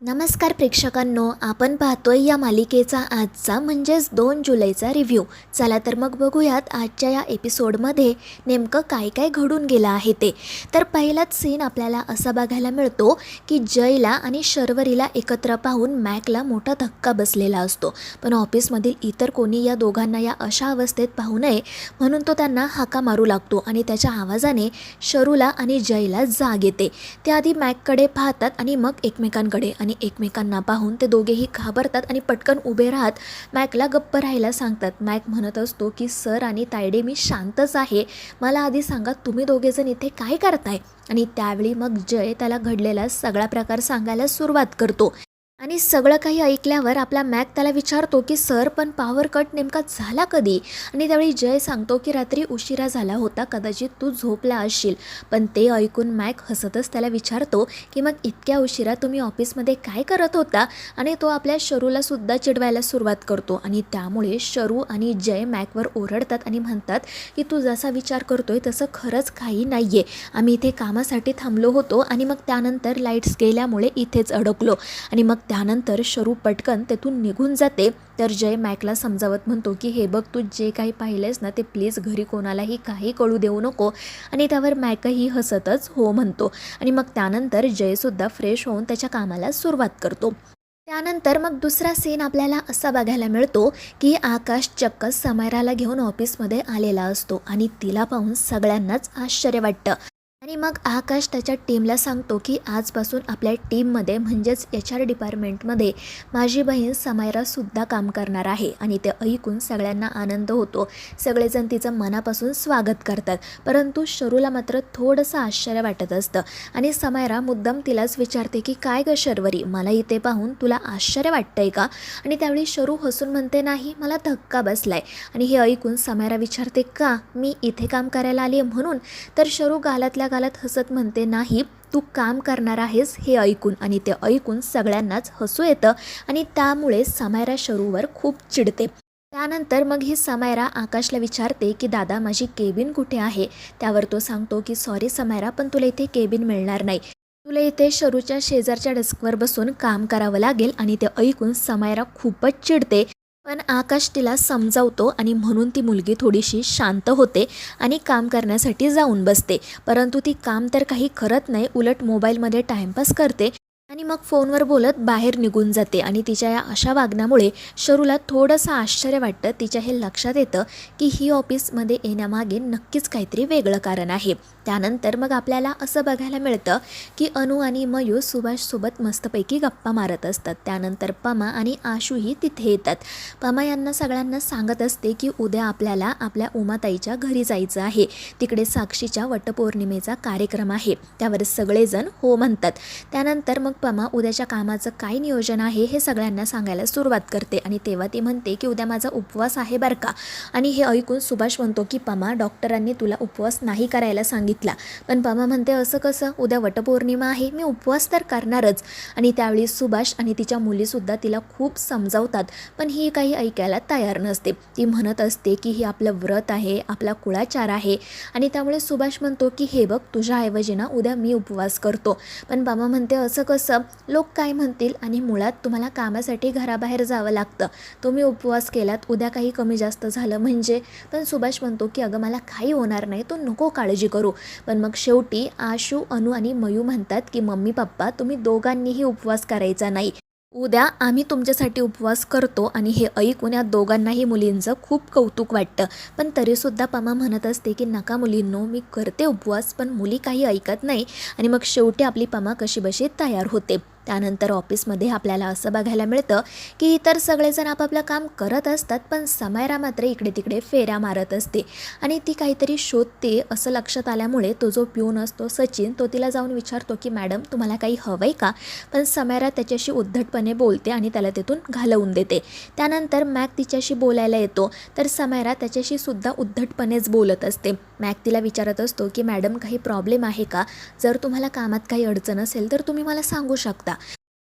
नमस्कार प्रेक्षकांनो, आपण पाहतोय या मालिकेचा आजचा म्हणजेच 2 जुलैचा रिव्ह्यू. चला तर मग बघूयात आजच्या या एपिसोडमध्ये नेमकं काय काय घडून गेलं आहे ते. तर पहिलाच सीन आपल्याला असा बघायला मिळतो की जयला आणि शर्वरीला एकत्र पाहून मॅकला मोठा धक्का बसलेला असतो. पण ऑफिसमधील इतर कोणी या दोघांना या अशा अवस्थेत पाहू नये म्हणून तो त्यांना हाका मारू लागतो आणि त्याच्या आवाजाने शरूला आणि जयला जाग येते. ते आधी मॅककडे पाहतात आणि मग एकमेकांकडे आणि एकमेकांना पाहून ते दोघेही घाबरतात आणि पटकन उभे राहत मॅकला गप्प राहायला सांगतात. मॅक म्हणत असतो की सर आणि तायडे, मी शांतच आहे, मला आधी सांगा तुम्ही दोघेजण इथे काय करताय. आणि त्यावेळी मग जय त्याला घडलेला सगळा प्रकार सांगायला सुरुवात करतो. आणि सगळं काही ऐकल्यावर आपला मॅक त्याला विचारतो की सर पण पॉवर कट नेमका झाला कधी. आणि त्यावेळी जय सांगतो की रात्री उशिरा झाला होता, कदाचित तू झोपला असशील. पण ते ऐकून मॅक हसतच त्याला विचारतो की मग इतक्या उशिरा तुम्ही ऑफिसमध्ये काय करत होता. आणि तो आपल्या शरूला सुद्धा चिडवायला सुरुवात करतो आणि त्यामुळे शरू आणि जय मॅकवर ओरडतात आणि म्हणतात की तू जसा विचार करतोय तसं खरंच काही नाही आहे, आम्ही इथे कामासाठी थांबलो होतो आणि मग त्यानंतर लाईट्स गेल्यामुळे इथेच अडकलो. आणि मग त्यानंतर शरू पटकन तेथून निघून जाते. तर जय मॅकला समजावत म्हणतो की हे बघ, तू जे काही पाहिलेस ना ते प्लीज घरी कोणालाही काही कळू देऊ नको. आणि त्यावर मॅकही हसतच हो म्हणतो. आणि मग त्यानंतर जयसुद्धा फ्रेश होऊन त्याच्या कामाला सुरुवात करतो. त्यानंतर मग दुसरा सीन आपल्याला असा बघायला मिळतो की आकाश चक्क समायराला घेऊन ऑफिसमध्ये आलेला असतो आणि तिला पाहून सगळ्यांनाच आश्चर्य वाटतं. आणि मग आकाश त्याच्या टीमला सांगतो की आजपासून आपल्या टीममध्ये म्हणजेच HR डिपार्टमेंटमध्ये माझी बहीण समायरासुद्धा काम करणार आहे. आणि ते ऐकून सगळ्यांना आनंद होतो, सगळेजण तिचं मनापासून स्वागत करतात. परंतु शरूला मात्र थोडंसं आश्चर्य वाटत असतं आणि समायरा मुद्दाम तिलाच विचारते की काय गं शर्वरी, मला इथे पाहून तुला आश्चर्य वाटतंय का. आणि त्यावेळी शरू हसून म्हणते नाही, मला धक्का बसलाय. आणि हे ऐकून समायरा विचारते का, मी इथे काम करायला आली आहे म्हणून. तर शरू गालातल्या गालात हसत म्हणते नाही, तू काम करणार आहेस हे ऐकून. आणि ते ऐकून सगळ्यांनाच हसू येतं आणि त्यामुळे समायरा शरूवर खूप चिडते. त्यानंतर मग ही समायरा आकाशला विचारते की दादा, माझी केबिन कुठे आहे. त्यावर तो सांगतो की सॉरी समायरा, पण तुला इथे केबिन मिळणार नाही, तुला इथे शरूच्या शेजारच्या डेस्कवर बसून काम करावं लागेल. आणि ते ऐकून समायरा खूपच चिडते. पण आकाश तिला समजावतो आणि म्हणून ती मुलगी थोडीशी शांत होते आणि काम करण्यासाठी जाऊन बसते. परंतु ती काम तर काही करत नाही, उलट मोबाईलमध्ये टाईमपास करते आणि मग फोनवर बोलत बाहेर निघून जाते. आणि तिच्या या अशा वागण्यामुळे शरूला थोडंसं आश्चर्य वाटतं. तिच्या हे लक्षात येतं की ही ऑफिसमध्ये येण्यामागे नक्कीच काहीतरी वेगळं कारण आहे. त्यानंतर मग आपल्याला असं बघायला मिळतं की अनु आणि मयू सुभाषसोबत मस्तपैकी गप्पा मारत असतात. त्यानंतर पमा आणि आशूही तिथे येतात. पमा यांना सगळ्यांना सांगत असते की उद्या आपल्याला आपल्या उमाताईच्या घरी जायचं आहे, तिकडे साक्षीच्या वटपौर्णिमेचा कार्यक्रम आहे. त्यावर सगळेजण हो म्हणतात. त्यानंतर मग पमा उद्याच्या कामाचं काय नियोजन आहे हे सगळ्यांना सांगायला सुरुवात करते. आणि तेव्हा ती म्हणते की उद्या माझा उपवास आहे बरं का. आणि हे ऐकून सुभाष म्हणतो की पमा, डॉक्टरांनी तुला उपवास नाही करायला सांगितला. पण पमा म्हणते असं कसं, उद्या वटपौर्णिमा आहे, मी उपवास तर करणारच. आणि त्यावेळी सुभाष आणि तिच्या मुलीसुद्धा तिला खूप समजावतात, पण ही काही ऐकायला तयार नसते. ती म्हणत असते की ही आपलं व्रत आहे, आपला कुळाचार आहे. आणि त्यामुळे सुभाष म्हणतो की हे बघ, तुझ्याऐवजी ना उद्या मी उपवास करतो. पण पमा म्हणते असं कसं, लोक काय म्हणतील. आणि मुळात तुम्हाला कामासाठी घराबाहेर जावं लागतं, तुम्ही उपवास केलात, उद्या काही कमी जास्त झालं म्हणजे. पण सुभाष म्हणतो की अगं मला काही होणार नाही, तो नको काळजी करू. पण मग शेवटी आशू, अनु आणि मयू म्हणतात की मम्मी पप्पा, तुम्ही दोघांनीही उपवास करायचा नाही, उद्या आम्ही तुमच्यासाठी उपवास करतो. आणि हे ऐकून या दोघांनाही मुलींचं खूप कौतुक वाटतं. पण तरीसुद्धा पमा म्हणत असते की नका मुलींनो, मी करते उपवास. पण मुली काही ऐकत नाही. आणि मग शेवटी आपली पमा कशीबशी तयार होते. त्यानंतर ऑफिसमध्ये आपल्याला असं बघायला मिळतं की इतर सगळेजण आपापलं काम करत असतात, पण समायरा मात्र इकडे तिकडे फेऱ्या मारत असते आणि ती काहीतरी शोधते. असं लक्षात आल्यामुळे तो जो पिऊन असतो सचिन, तो तिला जाऊन विचारतो की मॅडम तुम्हाला काही हवं आहे का. पण समायरा त्याच्याशी उद्धटपणे बोलते आणि त्याला तिथून घालवून देते. त्यानंतर मॅक तिच्याशी बोलायला येतो, तर समायरा त्याच्याशी सुद्धा उद्धटपणेच बोलत असते. मॅक तिला विचारत असतो की मॅडम काही प्रॉब्लेम आहे का, जर तुम्हाला कामात काही अडचण असेल तर तुम्ही मला सांगू शकता.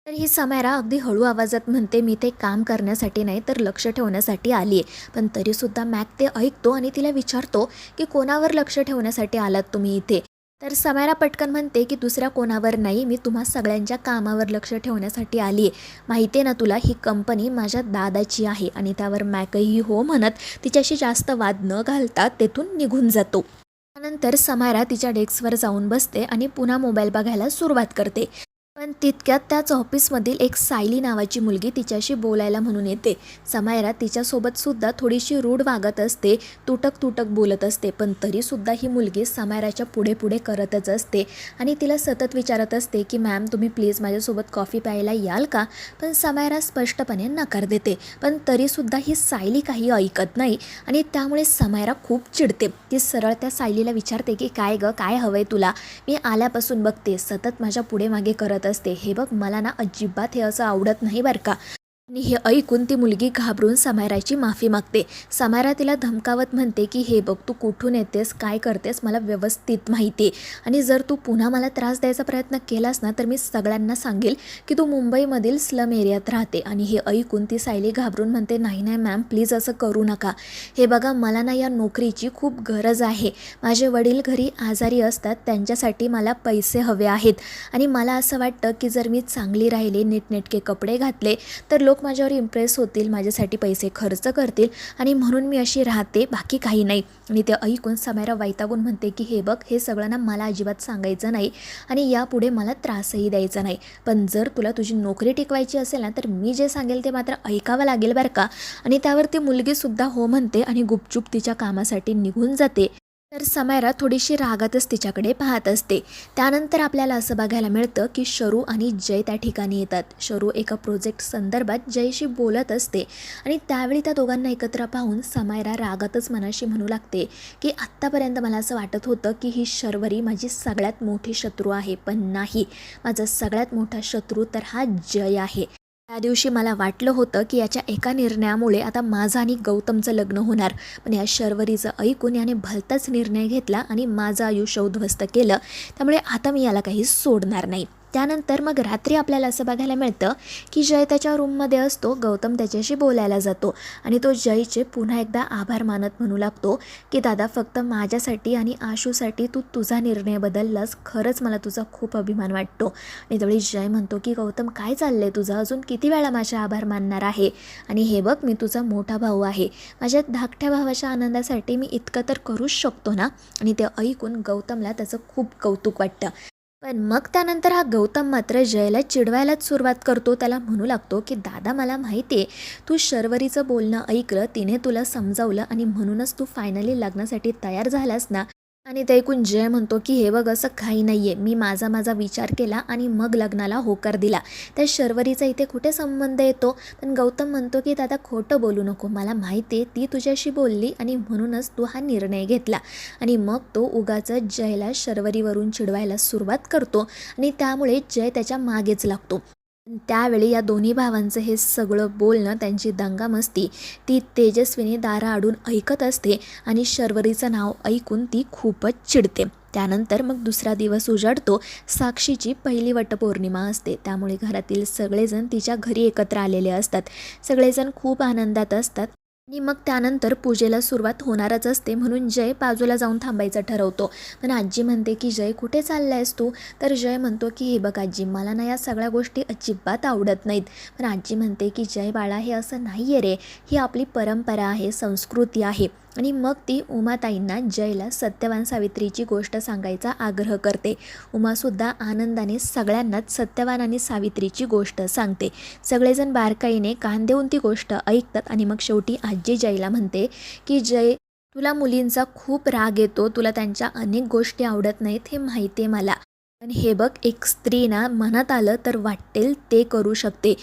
तर ही समायरा अगदी हळू आवाजात म्हणते मी ते काम करण्यासाठी नाही तर लक्ष ठेवण्यासाठी आली आहे. पण तरीसुद्धा मॅक ते ऐकतो आणि तिला विचारतो की कोणावर लक्ष ठेवण्यासाठी आलात तुम्ही इथे. तर समायरा पटकन म्हणते की दुसऱ्या कोणावर नाही, मी तुम्हा सगळ्यांच्या कामावर लक्ष ठेवण्यासाठी आली आहे. माहिती आहे ना तुला, ही कंपनी माझ्या दादाची आहे. आणि त्यावर मॅकही हो म्हणत तिच्याशी जास्त वाद न घालता तेथून निघून जातो. त्यानंतर समायरा तिच्या डेस्कवर जाऊन बसते आणि पुन्हा मोबाईल बघायला सुरुवात करते. पण तितक्यात त्याच ऑफिसमधील एक सायली नावाची मुलगी तिच्याशी बोलायला म्हणून येते. समायरा तिच्यासोबत सुद्धा थोडीशी रूढ वागत असते, तुटक तुटक बोलत असते, पण तरीसुद्धा ही मुलगी समायराच्या पुढे पुढे करतच असते आणि तिला सतत विचारत असते की मॅम तुम्ही प्लीज माझ्यासोबत कॉफी प्यायला याल का. पण समायरा स्पष्टपणे नकार देते. पण तरीसुद्धा ही सायली काही ऐकत नाही आणि त्यामुळे समायरा खूप चिडते. ती सरळ त्या सायलीला विचारते की काय गं, काय हवंय तुला. मी आल्यापासून बघते सतत माझ्या पुढे मागे करत असते. हे बघ, मला ना अजिबात हे असं आवडत नाही बरं का. आणि हे ऐकून ती मुलगी घाबरून समायराची माफी मागते. समायरा तिला धमकावत म्हणते की हे बघ, तू कुठून येतेस, काय करतेस मला व्यवस्थित माहिती आहे. आणि जर तू पुन्हा मला त्रास द्यायचा प्रयत्न केलास ना तर मी सगळ्यांना सांगेल की तू मुंबईमधील स्लम एरियात राहते. आणि हे ऐकून ती सायली घाबरून म्हणते नाही नाही मॅम, प्लीज असं करू नका. हे बघा, मला ना या नोकरीची खूप गरज आहे. माझे वडील घरी आजारी असतात, त्यांच्यासाठी मला पैसे हवे आहेत. आणि मला असं वाटतं की जर मी चांगली राहिले, नीटनेटके कपडे घातले तर लोक माझ्यावर इम्प्रेस होतील, माझ्यासाठी पैसे खर्च करतील आणि म्हणून मी अशी राहते, बाकी काही नाही. आणि ते ऐकून समायरा वैतागून म्हणते की हे बघ, हे सगळं ना मला अजिबात सांगायचं नाही आणि यापुढे मला त्रासही द्यायचा नाही. पण जर तुला तुझी नोकरी टिकवायची असेल ना तर मी जे सांगेल ते मात्र ऐकावं लागेल बरं का. आणि त्यावर ती मुलगीसुद्धा हो म्हणते आणि गुपचूप तिच्या कामासाठी निघून जाते. तर समायरा थोडीशी रागातच तिच्याकडे पाहत असते. त्यानंतर आपल्याला असं बघायला मिळतं की शरू आणि जय त्या ठिकाणी येतात. शरू एका प्रोजेक्ट संदर्भात जयशी बोलत असते आणि त्यावेळी त्या दोघांना एकत्र पाहून समायरा रागातच मनाशी म्हणू लागते की आत्तापर्यंत मला असं वाटत होतं की ही शर्वरी माझी सगळ्यात मोठी शत्रू आहे, पण नाही, माझा सगळ्यात मोठा शत्रू तर हा जय आहे. त्या दिवशी मला वाटलं होतं की याच्या एका निर्णयामुळे आता माझं आणि गौतमचं लग्न होणार, पण या शर्वरीचं ऐकून याने भलताच निर्णय घेतला आणि माझं आयुष्य उद्ध्वस्त केलं. त्यामुळे आता मी याला काही सोडणार नाही. त्यानंतर मग रात्री आपल्याला असं बघायला मिळतं की जय त्याच्या रूममध्ये असतो. गौतम त्याच्याशी बोलायला जातो आणि तो जयचे पुन्हा एकदा आभार मानत म्हणू लागतो की दादा, फक्त माझ्यासाठी आणि आशूसाठी तू तुझा निर्णय बदललास, खरंच मला तुझा खूप अभिमान वाटतो. आणि त्यावेळी जय म्हणतो की गौतम, काय चाललंय तुझं, अजून किती वेळा माझे आभार मानणार आहे. आणि हे बघ, मी तुझा मोठा भाऊ आहे, माझ्या धाकट्या भावाच्या आनंदासाठी मी इतकं तर करूच शकतो ना. आणि ते ऐकून गौतमला त्याचं खूप कौतुक वाटतं. पण मग त्यानंतर हा गौतम मात्र जयला चिडवायलाच सुरुवात करतो. त्याला म्हणू लागतो की दादा, मला माहिती आहे तू शर्वरीचं बोलणं ऐकलं, तिने तुला समजावलं आणि म्हणूनच तू फायनली लग्नासाठी तयार झालास ना. आणि ते ऐकून जय म्हणतो की हे बघ, असं काही नाही आहे, मी माझा विचार केला आणि मग लग्नाला होकार दिला. त्या शर्वरीचा इथे कुठे संबंध येतो. पण गौतम म्हणतो की दादा, खोटं बोलू नको, मला माहिती आहे ती तुझ्याशी बोलली आणि म्हणूनच तू हा निर्णय घेतला. आणि मग तो उगाचच जयला शर्वरीवरून चिडवायला सुरुवात करतो आणि त्यामुळे जय त्याच्या मागेच लागतो. त्यावेळी या दोन्ही भावांचं हे सगळं बोलणं, त्यांची दंगामस्ती ती तेजस्विनी दाराआडून ऐकत असते आणि शर्वरीचं नाव ऐकून ती खूपच चिडते. त्यानंतर मग दुसरा दिवस उजाडतो. साक्षीची पहिली वटपौर्णिमा असते, त्यामुळे घरातील सगळेजण तिच्या घरी एकत्र आलेले असतात. सगळेजण खूप आनंदात असतात आणि मग त्यानंतर पूजेला सुरुवात होणारच असते. म्हणून जय बाजूला जाऊन थांबायचं ठरवतो. पण आजी म्हणते की जय, कुठे चाललायस तू. तर जय म्हणतो की हे बघ आजी, मला ना या सगळ्या गोष्टी अजिबात आवडत नाहीत. पण आजी म्हणते की जय बाळा, हे असं नाही आहे रे, ही आपली परंपरा आहे, संस्कृती आहे. आणि मग ती उमाताईंना जयला सत्यवान सावित्रीची गोष्ट सांगायचा आग्रह करते. उमासुद्धा आनंदाने सगळ्यांनाच सत्यवान आणि सावित्रीची गोष्ट सांगते. सगळेजण बारकाईने कान देऊन ती गोष्ट ऐकतात आणि मग शेवटी आजी जयला म्हणते की जय, तुला मुलींचा खूप राग येतो, तुला त्यांच्या अनेक गोष्टी आवडत नाहीत, हे माहिती आहे मला. पण हे बघ, एक स्त्री ना मनात आलं तर वाटेल ते करू शकते.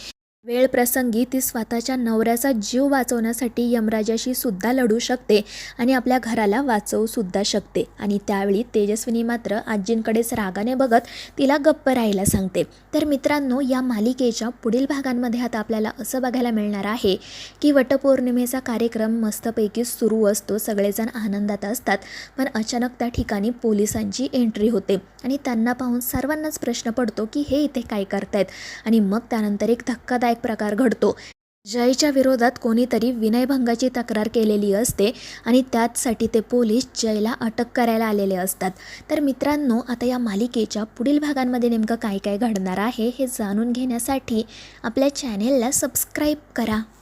वेळ प्रसंगी ती स्वतःच्या नवऱ्याचा जीव वाचवण्यासाठी यमराजाशी सुद्धा लढू शकते आणि आपल्या घराला वाचवू सुद्धा शकते. आणि त्यावेळी तेजस्विनी मात्र आजींकडेच रागाने बघत तिला गप्प राहायला सांगते. तर मित्रांनो, या मालिकेच्या पुढील भागांमध्ये आता आपल्याला असं बघायला मिळणार आहे की वटपौर्णिमेचा कार्यक्रम मस्तपैकी सुरू असतो, सगळेजण आनंदात असतात. पण अचानक त्या ठिकाणी पोलिसांची एंट्री होते आणि त्यांना पाहून सर्वांनाच प्रश्न पडतो की हे इथे काय करतायत. आणि मग त्यानंतर एक धक्कादायक प्रकार घडतो. जयच्या विरोधात कोणीतरी विनयभंगाची तक्रार केलेली असते आणि त्याचसाठी ते पोलीस जयला अटक करायला आलेले असतात. तर मित्रांनो, आता या मालिकेच्या पुढील भागांमध्ये नेमकं काय काय घडणार आहे हे जाणून घेण्यासाठी आपल्या चॅनेलला सबस्क्राईब करा.